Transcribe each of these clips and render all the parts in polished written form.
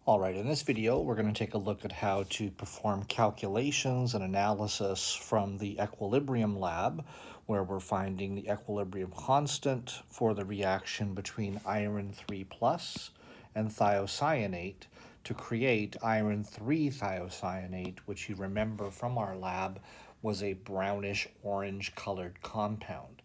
All right, in this video, we're going to take a look at how to perform calculations and analysis from the equilibrium lab, where we're finding the equilibrium constant for the reaction between iron 3 plus and thiocyanate to create iron 3 thiocyanate, which you remember from our lab was a brownish orange colored compound.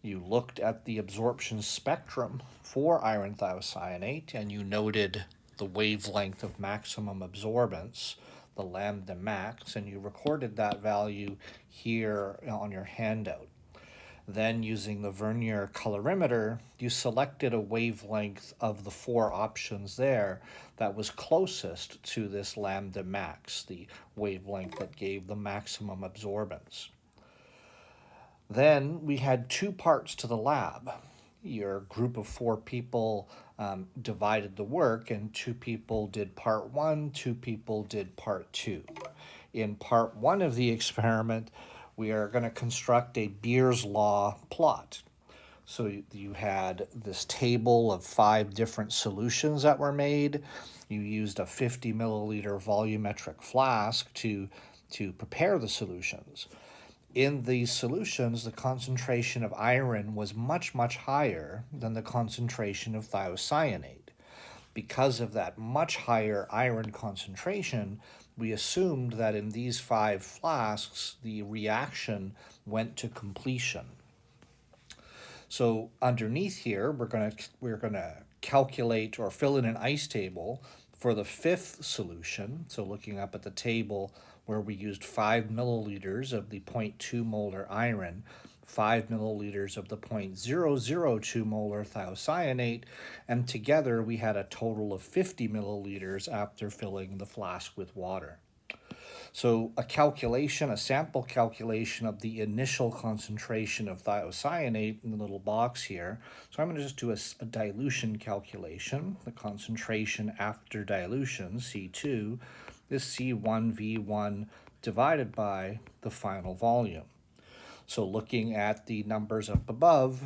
You looked at the absorption spectrum for iron thiocyanate and you noted the wavelength of maximum absorbance, the lambda max, and you recorded that value here on your handout. Then, using the vernier colorimeter, you selected a wavelength of the four options there that was closest to this lambda max, the wavelength that gave the maximum absorbance. Then we had two parts to the lab. Your group of four people divided the work, and two people did part one, two people did part two. In part one of the experiment, we are going to construct a Beer's law plot. So you had this table of 5 different solutions that were made. You used a 50 milliliter volumetric flask to prepare the solutions. In these solutions, the concentration of iron was much, much higher than the concentration of thiocyanate. Because of that much higher iron concentration, we assumed that in these 5 flasks, the reaction went to completion. So underneath here, we're going to calculate or fill in an ice table for the 5th solution. So looking up at the table where we used 5 milliliters of the 0.2 molar iron, 5 milliliters of the 0.002 molar thiocyanate, and together we had a total of 50 milliliters after filling the flask with water. So a sample calculation of the initial concentration of thiocyanate in the little box here. So I'm going to just do a dilution calculation. The concentration after dilution, C2, is C1V1 divided by the final volume. So looking at the numbers up above,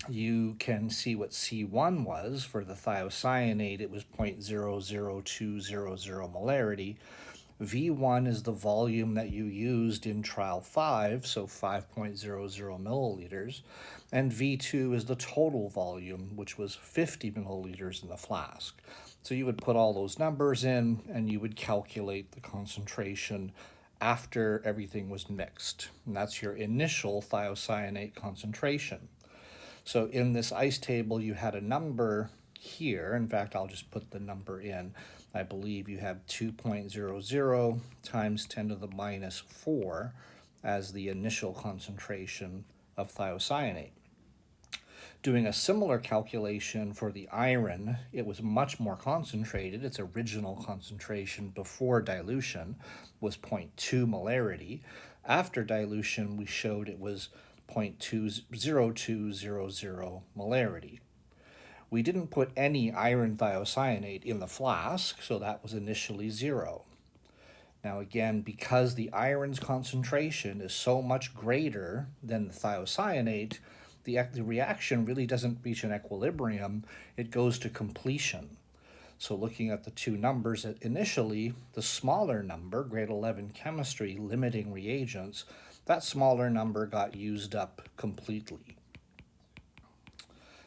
you can see what C1 was. For the thiocyanate, it was 0.00200 molarity. V1 is the volume that you used in trial 5, so 5.00 milliliters, and V2 is the total volume, which was 50 milliliters in the flask. So you would put all those numbers in, and you would calculate the concentration after everything was mixed. And that's your initial thiocyanate concentration. So in this ice table, you had a number here. In fact, I'll just put the number in. I believe you have 2.00 times 10 to the minus 4 as the initial concentration of thiocyanate. Doing a similar calculation for the iron, it was much more concentrated. Its original concentration before dilution was 0.2 molarity. After dilution, we showed it was 0.20200 molarity. We didn't put any iron thiocyanate in the flask, so that was initially 0. Now again, because the iron's concentration is so much greater than the thiocyanate, the reaction really doesn't reach an equilibrium, it goes to completion. So looking at the two numbers, initially, the smaller number, grade 11 chemistry, limiting reagents, that smaller number got used up completely.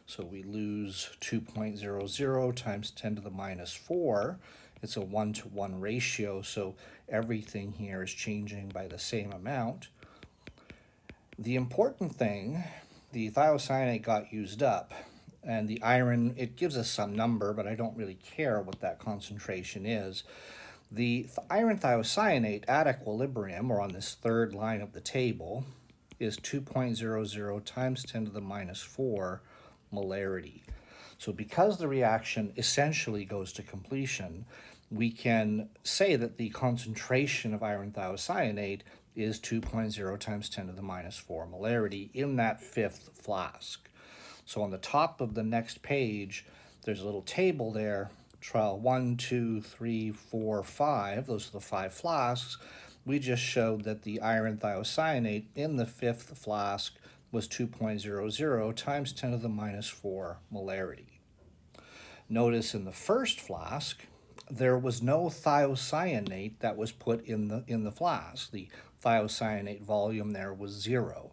So we lose 2.00 times 10 to the minus 4. It's a 1-to-1 ratio, so everything here is changing by the same amount. The important thing, the thiocyanate got used up, and the iron, it gives us some number, but I don't really care what that concentration is. The iron thiocyanate at equilibrium, or on this third line of the table, is 2.00 times 10 to the minus 4 molarity. So because the reaction essentially goes to completion, we can say that the concentration of iron thiocyanate is 2.0 times 10 to the minus 4 molarity in that 5th flask. So on the top of the next page, there's a little table there, trial 1, 2, 3, 4, 5, those are the 5 flasks. We just showed that the iron thiocyanate in the 5th flask was 2.00 times 10 to the minus 4 molarity. Notice in the first flask, there was no thiocyanate that was put in the flask. The thiocyanate volume there was 0.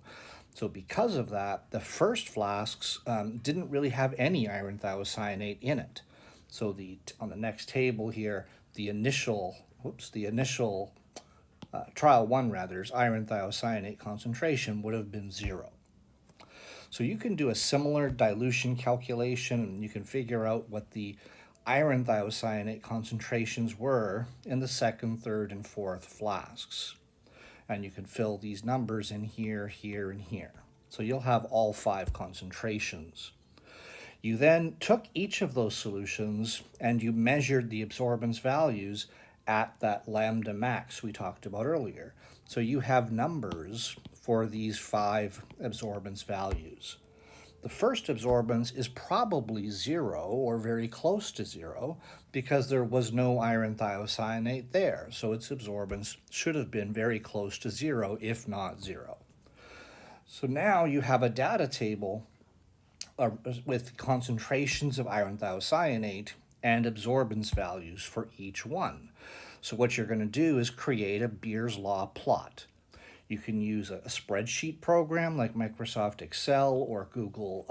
So because of that, the first flasks didn't really have any iron thiocyanate in it. So on the next table here, the initial trial 1 rather's iron thiocyanate concentration would have been 0. So you can do a similar dilution calculation and you can figure out what the iron thiocyanate concentrations were in the second, third, and fourth flasks. And you can fill these numbers in here, here, and here. So you'll have all 5 concentrations. You then took each of those solutions and you measured the absorbance values at that lambda max we talked about earlier. So you have numbers for these 5 absorbance values. The first absorbance is probably 0 or very close to 0 because there was no iron thiocyanate there. So its absorbance should have been very close to 0, if not 0. So now you have a data table with concentrations of iron thiocyanate and absorbance values for each one. So what you're going to do is create a Beer's Law plot. You can use a spreadsheet program like Microsoft Excel or Google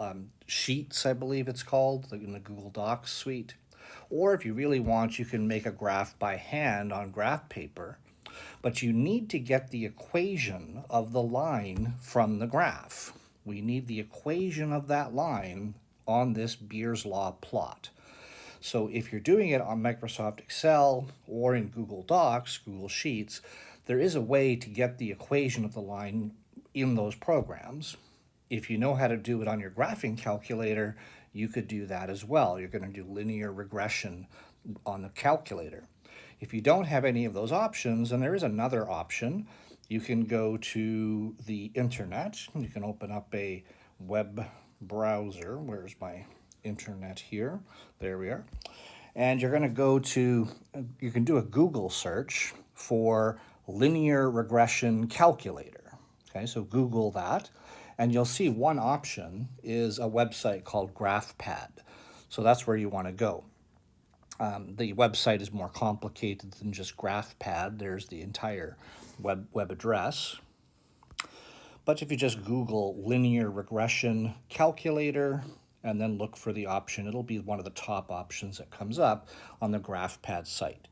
Sheets, I believe it's called, like in the Google Docs suite. Or if you really want, you can make a graph by hand on graph paper. But you need to get the equation of the line from the graph. We need the equation of that line on this Beer's Law plot. So if you're doing it on Microsoft Excel or in Google Docs, Google Sheets, there is a way to get the equation of the line in those programs. If you know how to do it on your graphing calculator, you could do that as well. You're going to do linear regression on the calculator. If you don't have any of those options, and there is another option, you can go to the internet. You can open up a web browser. Where's my internet here? There we are. And you're going to go to, you can do a Google search for linear regression calculator. Okay, so Google that, and you'll see one option is a website called GraphPad. So that's where you want to go. The website is more complicated than just GraphPad. There's the entire web address. But if you just Google linear regression calculator and then look for the option, it'll be one of the top options that comes up on the GraphPad site.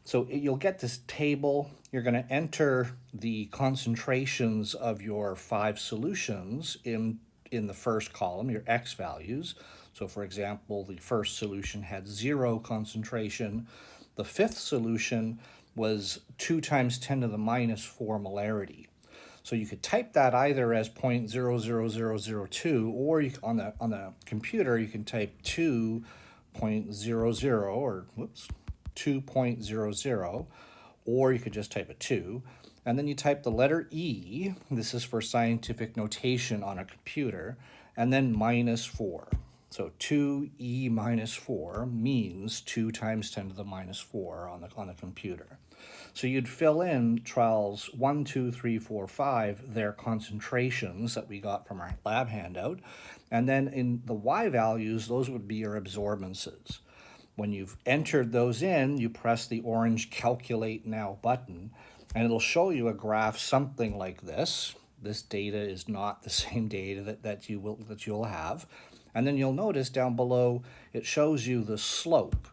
So you'll get this table. You're going to enter the concentrations of your 5 solutions in the first column, your X values. So for example, the first solution had 0 concentration. The 5th solution was 2 times 10 to the minus 4 molarity. So you could type that either as 0.00002, or on the computer you can type 2.00 or 2.00, or you could just type a 2. And then you type the letter E, this is for scientific notation on a computer, and then minus 4. So 2e minus 4 means 2 times 10 to the minus 4 on the computer. So you'd fill in trials 1, 2, 3, 4, 5, their concentrations that we got from our lab handout. And then in the Y values, those would be your absorbances. When you've entered those in, you press the orange Calculate Now button, and it'll show you a graph something like this. This data is not the same data that you'll have. And then you'll notice down below, it shows you the slope.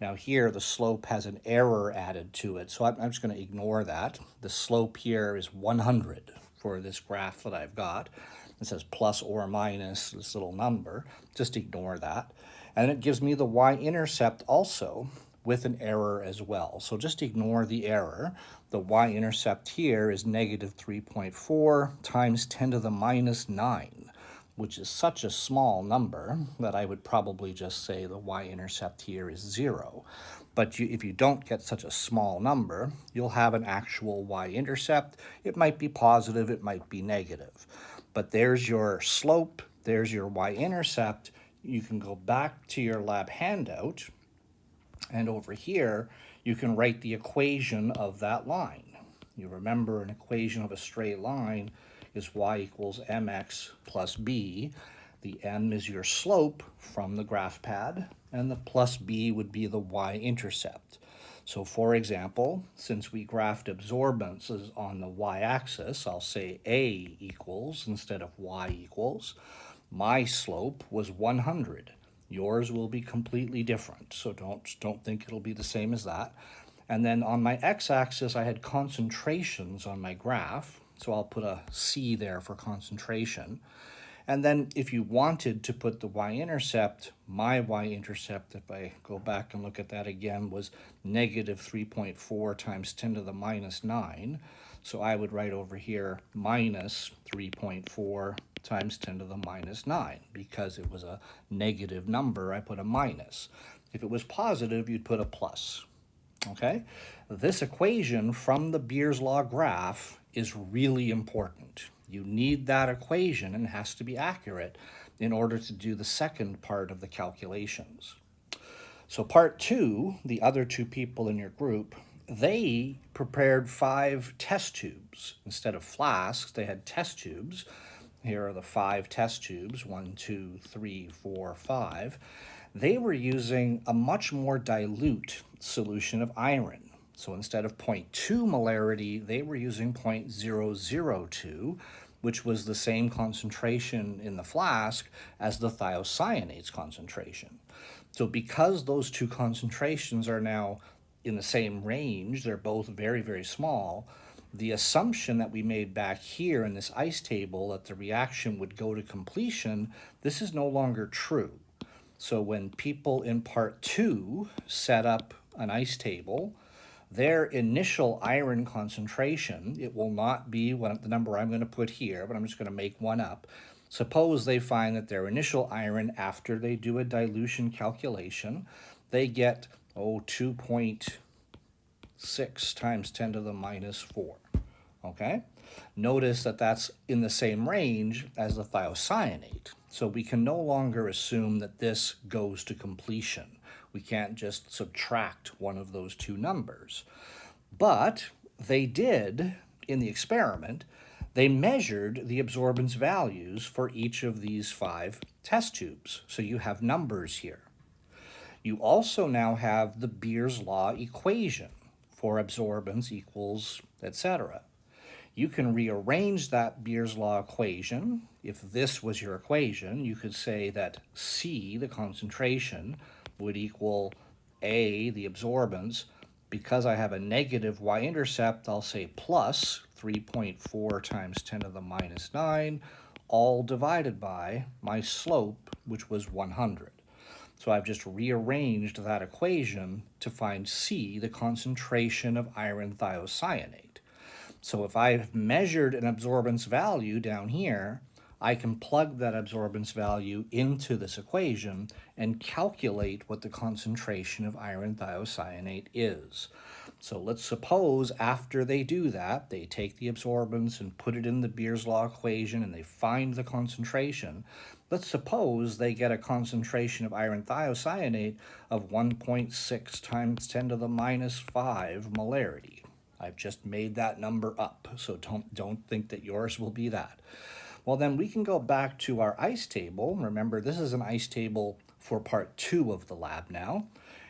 Now here, the slope has an error added to it, so I'm just going to ignore that. The slope here is 100 for this graph that I've got. It says plus or minus this little number. Just ignore that. And it gives me the y-intercept also with an error as well. So just ignore the error. The y-intercept here is negative 3.4 times 10 to the minus 9, which is such a small number that I would probably just say the y-intercept here is 0. But if you don't get such a small number, you'll have an actual y-intercept. It might be positive, it might be negative. But there's your slope, there's your y-intercept. You can go back to your lab handout, and over here, you can write the equation of that line. You remember an equation of a straight line is y equals mx plus b. The m is your slope from the graph pad, and the plus b would be the y-intercept. So for example, since we graphed absorbances on the y-axis, I'll say A equals instead of y equals. My slope was 100. Yours will be completely different, so don't think it'll be the same as that. And then on my x-axis, I had concentrations on my graph, so I'll put a C there for concentration. And then if you wanted to put the y-intercept, my y-intercept, if I go back and look at that again, was negative 3.4 times 10 to the minus 9. So I would write over here minus 3.4 times 10 to the minus 9. Because it was a negative number, I put a minus. If it was positive, you'd put a plus. Okay? This equation from the Beer's law graph is really important. You need that equation, and it has to be accurate in order to do the second part of the calculations. So part 2, the other 2 people in your group, they prepared 5 test tubes. Instead of flasks, they had test tubes. Here are the 5 test tubes, 1, 2, 3, 4, 5. They were using a much more dilute solution of iron. So instead of 0.2 molarity, they were using 0.002, which was the same concentration in the flask as the thiocyanate's concentration. So because those 2 concentrations are now in the same range, they're both very, very small, the assumption that we made back here in this ice table that the reaction would go to completion, this is no longer true. So when people in part 2 set up an ice table, their initial iron concentration, it will not be the number I'm going to put here, but I'm just going to make one up. Suppose they find that their initial iron, after they do a dilution calculation, they get 2.6 times 10 to the minus 4. Okay? Notice that that's in the same range as the thiocyanate. So we can no longer assume that this goes to completion. We can't just subtract one of those 2 numbers. But they did, in the experiment, they measured the absorbance values for each of these 5 test tubes. So you have numbers here. You also now have the Beer's law equation for absorbance equals, etc. You can rearrange that Beer's law equation. If this was your equation, you could say that C, the concentration, would equal A, the absorbance. Because I have a negative y-intercept, I'll say plus 3.4 times 10 to the minus 9, all divided by my slope, which was 100. So I've just rearranged that equation to find C, the concentration of iron thiocyanate. So if I've measured an absorbance value down here, I can plug that absorbance value into this equation and calculate what the concentration of iron thiocyanate is. So let's suppose after they do that, they take the absorbance and put it in the Beer's law equation and they find the concentration. Let's suppose they get a concentration of iron thiocyanate of 1.6 times 10 to the minus 5 molarity. I've just made that number up, so don't think that yours will be that. Well, then we can go back to our ice table. Remember, this is an ice table for part 2 of the lab now.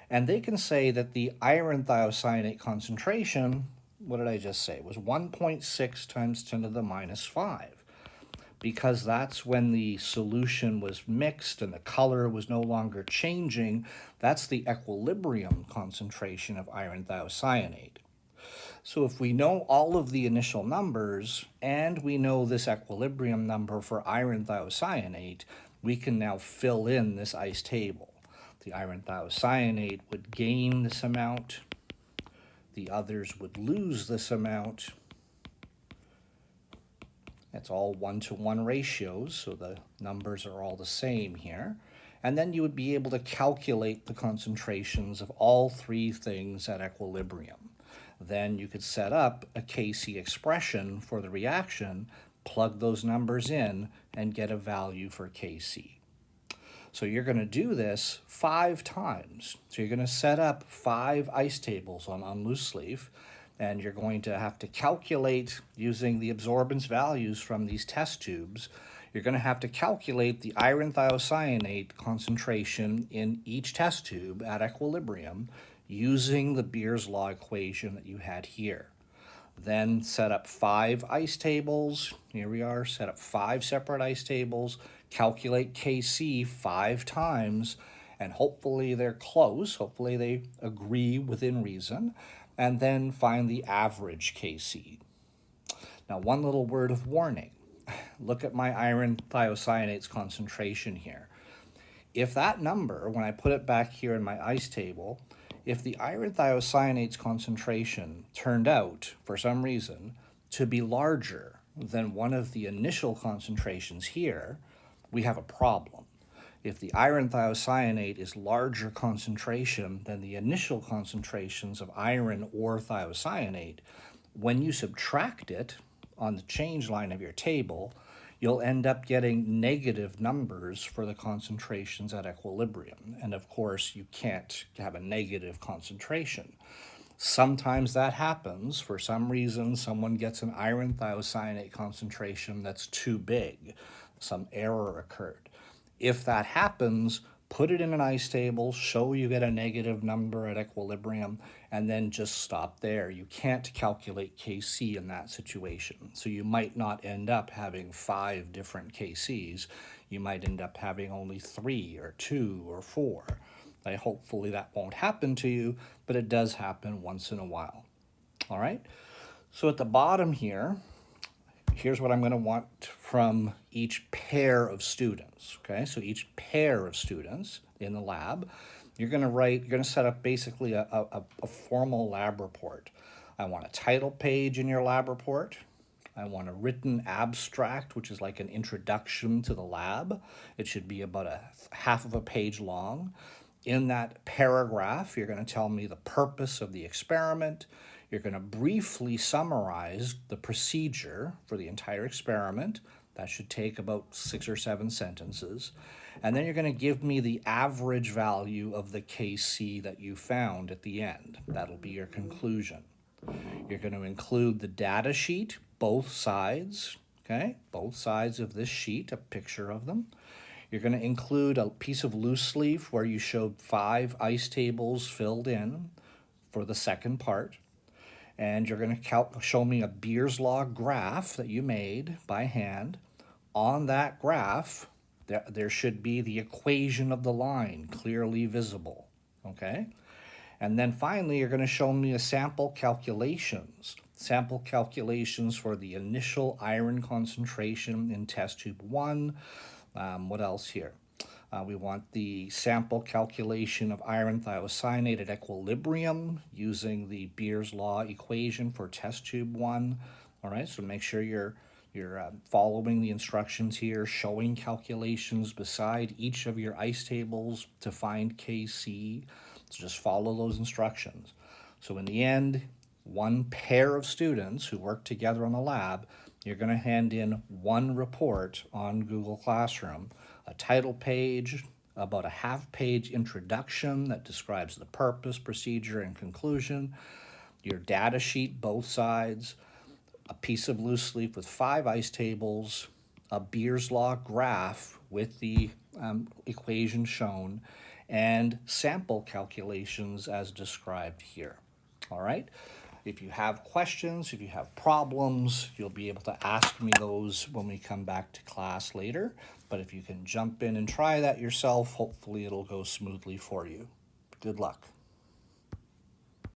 And they can say that the iron thiocyanate concentration, what did I just say, was 1.6 times 10 to the minus 5. Because that's when the solution was mixed and the color was no longer changing. That's the equilibrium concentration of iron thiocyanate. So if we know all of the initial numbers and we know this equilibrium number for iron thiocyanate, we can now fill in this ice table. The iron thiocyanate would gain this amount. The others would lose this amount. It's all 1-to-1 ratios, so the numbers are all the same here. And then you would be able to calculate the concentrations of all 3 things at equilibrium. Then you could set up a Kc expression for the reaction, plug those numbers in, and get a value for Kc. So you're going to do this 5 times. So you're going to set up 5 ice tables on loose leaf, and you're going to have to calculate using the absorbance values from these test tubes. you're going to have to calculate the iron thiocyanate concentration in each test tube at equilibrium using the Beer's law equation that you had here. Then set up 5 ice tables. Here we are, set up 5 separate ice tables, calculate Kc 5 times, and hopefully they're close, hopefully they agree within reason, and then find the average Kc. Now, one little word of warning. Look at my iron thiocyanates concentration here. If that number, when I put it back here in my ice table, if the iron thiocyanates concentration turned out, for some reason, to be larger than one of the initial concentrations here, we have a problem. If the iron thiocyanate is larger concentration than the initial concentrations of iron or thiocyanate, when you subtract it on the change line of your table, you'll end up getting negative numbers for the concentrations at equilibrium. And of course, you can't have a negative concentration. Sometimes that happens. For some reason, someone gets an iron thiocyanate concentration that's too big. Some error occurred. If that happens, put it in an ice table, show you get a negative number at equilibrium, and then just stop there. You can't calculate Kc in that situation. So you might not end up having 5 different Kcs. You might end up having only 3 or 2 or 4. Hopefully that won't happen to you, but it does happen once in a while. All right? So at the bottom here, here's what I'm going to want from each pair of students, okay? So each pair of students in the lab, you're going to set up basically a formal lab report. I want a title page in your lab report. I want a written abstract, which is like an introduction to the lab. It should be about a half of a page long. In that paragraph, you're going to tell me the purpose of the experiment. You're going to briefly summarize the procedure for the entire experiment. That should take about 6 or 7 sentences. And then you're going to give me the average value of the Kc that you found at the end. That'll be your conclusion. You're going to include the data sheet, both sides, okay? Both sides of this sheet, a picture of them. You're going to include a piece of loose leaf where you showed 5 ice tables filled in for the second part. And you're going to show me a Beer's law graph that you made by hand. On that graph, there should be the equation of the line clearly visible, okay? And then finally, you're going to show me a sample calculations for the initial iron concentration in test tube 1. What else here? We want the sample calculation of iron thiocyanate at equilibrium using the Beer's law equation for test tube 1. All right, so make sure you're following the instructions here, showing calculations beside each of your ice tables to find Kc. So just follow those instructions. So in the end, one pair of students who work together on the lab, you're going to hand in one report on Google Classroom, a title page, about a half-page introduction that describes the purpose, procedure, and conclusion, your data sheet, both sides, a piece of loose leaf with 5 ice tables, a Beer's law graph with the equation shown, and sample calculations as described here. All right? If you have questions, if you have problems, you'll be able to ask me those when we come back to class later. But if you can jump in and try that yourself, hopefully it'll go smoothly for you. Good luck.